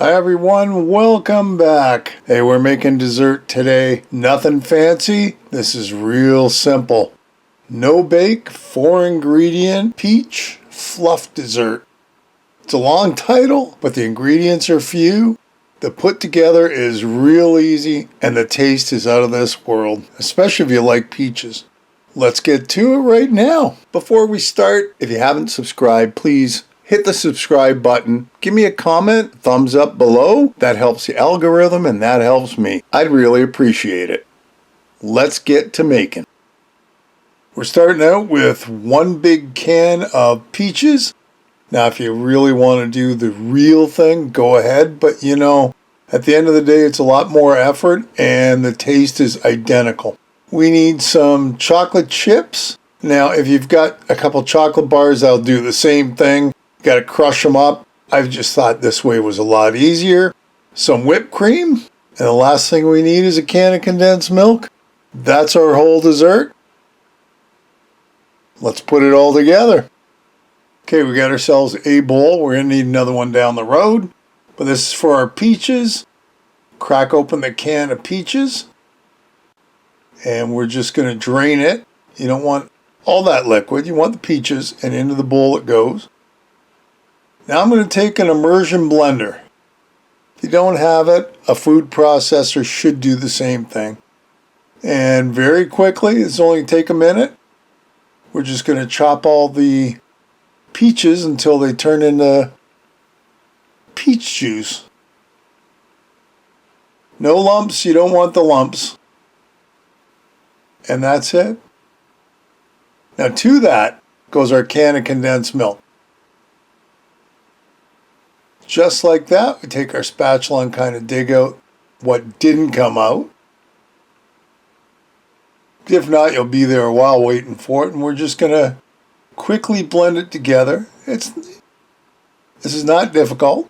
Hi everyone, welcome back. Hey, we're making dessert today. Nothing fancy. This is real simple. No bake, 4-ingredient peach fluff dessert. It's a long title, but the ingredients are few. The put together is real easy and the taste is out of this world, especially if you like peaches. Let's get to it right now. Before we start, if you haven't subscribed, please hit the subscribe button. Give me a comment, thumbs up below. That helps the algorithm and that helps me. I'd really appreciate it. Let's get to making. We're starting out with 1 big can of peaches. Now, if you really want to do the real thing, go ahead. But you know, at the end of the day, it's a lot more effort and the taste is identical. We need some chocolate chips. Now, if you've got a couple chocolate bars, I'll do the same thing. Got to crush them up. I've just thought this way was a lot easier. Some whipped cream. And the last thing we need is a can of condensed milk. That's our whole dessert. Let's put it all together. Okay, we got ourselves a bowl. We're going to need another one down the road. But this is for our peaches. Crack open the can of peaches. And we're just going to drain it. You don't want all that liquid. You want the peaches, and into the bowl it goes. Now I'm going to take an immersion blender. If you don't have it, a food processor should do the same thing. And very quickly, it's only take a minute. We're just going to chop all the peaches until they turn into peach juice. No lumps, you don't want the lumps. And that's it. Now to that goes our can of condensed milk. Just like that, we take our spatula and kind of dig out what didn't come out. If not, you'll be there a while waiting for it, and we're just going to quickly blend it together. This is not difficult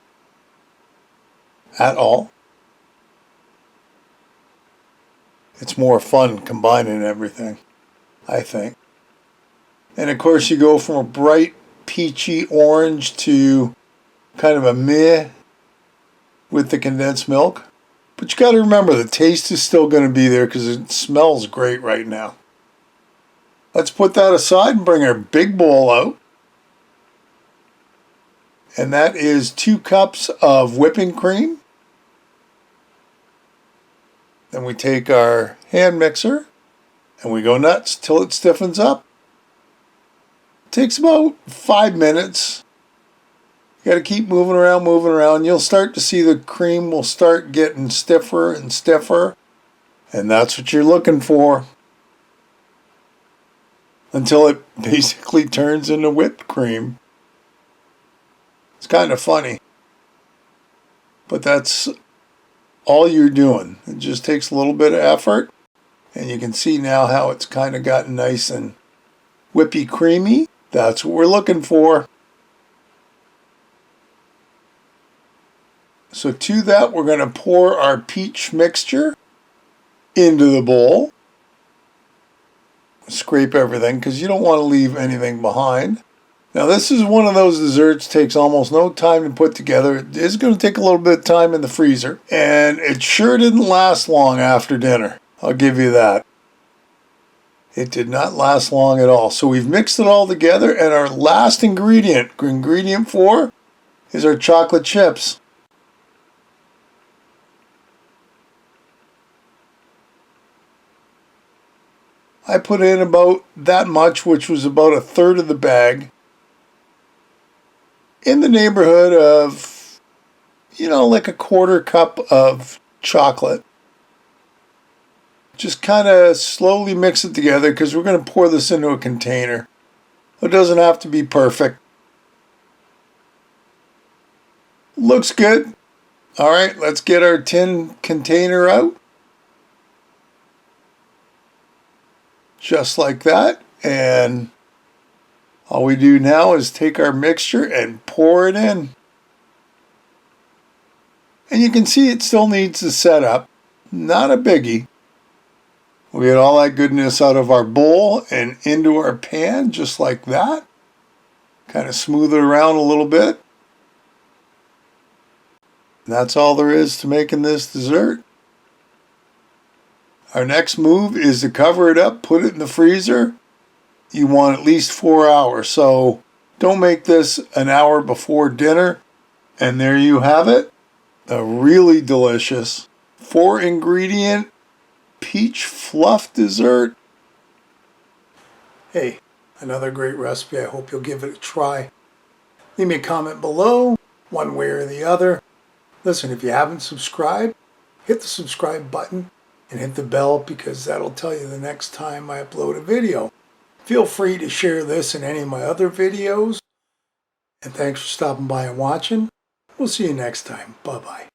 at all. It's more fun combining everything, I think. And of course you go from a bright peachy orange to kind of a meh with the condensed milk. But you got to remember the taste is still going to be there because it smells great right now. Let's put that aside and bring our big bowl out. And that is 2 cups of whipping cream. Then we take our hand mixer and we go nuts till it stiffens up. It takes about 5 minutes. You got to keep moving around. You'll start to see the cream will start getting stiffer and stiffer. And that's what you're looking for. Until it basically turns into whipped cream. It's kind of funny. But that's all you're doing. It just takes a little bit of effort. And you can see now how it's kind of gotten nice and whippy creamy. That's what we're looking for. So to that, we're going to pour our peach mixture into the bowl. Scrape everything because you don't want to leave anything behind. Now this is one of those desserts takes almost no time to put together. It is going to take a little bit of time in the freezer. And it sure didn't last long after dinner. I'll give you that. It did not last long at all. So we've mixed it all together, and our last ingredient 4, is our chocolate chips. I put in about that much, which was about 1/3 of the bag. In the neighborhood of, like a 1/4 cup of chocolate. Just kind of slowly mix it together because we're going to pour this into a container. It doesn't have to be perfect. Looks good. All right, let's get our tin container out. Just like that. And all we do now is take our mixture and pour it in. And you can see it still needs to set up. Not a biggie. We get all that goodness out of our bowl and into our pan just like that. Kind of smooth it around a little bit. And that's all there is to making this dessert. Our next move is to cover it up, put it in the freezer. You want at least 4 hours, so don't make this an hour before dinner. And there you have it, a really delicious 4-ingredient peach fluff dessert. Hey, another great recipe. I hope you'll give it a try. Leave me a comment below, one way or the other. Listen, if you haven't subscribed, hit the subscribe button and hit the bell, because that'll tell you the next time I upload a video. Feel free to share this and any of my other videos. And thanks for stopping by and watching. We'll see you next time. Bye-bye.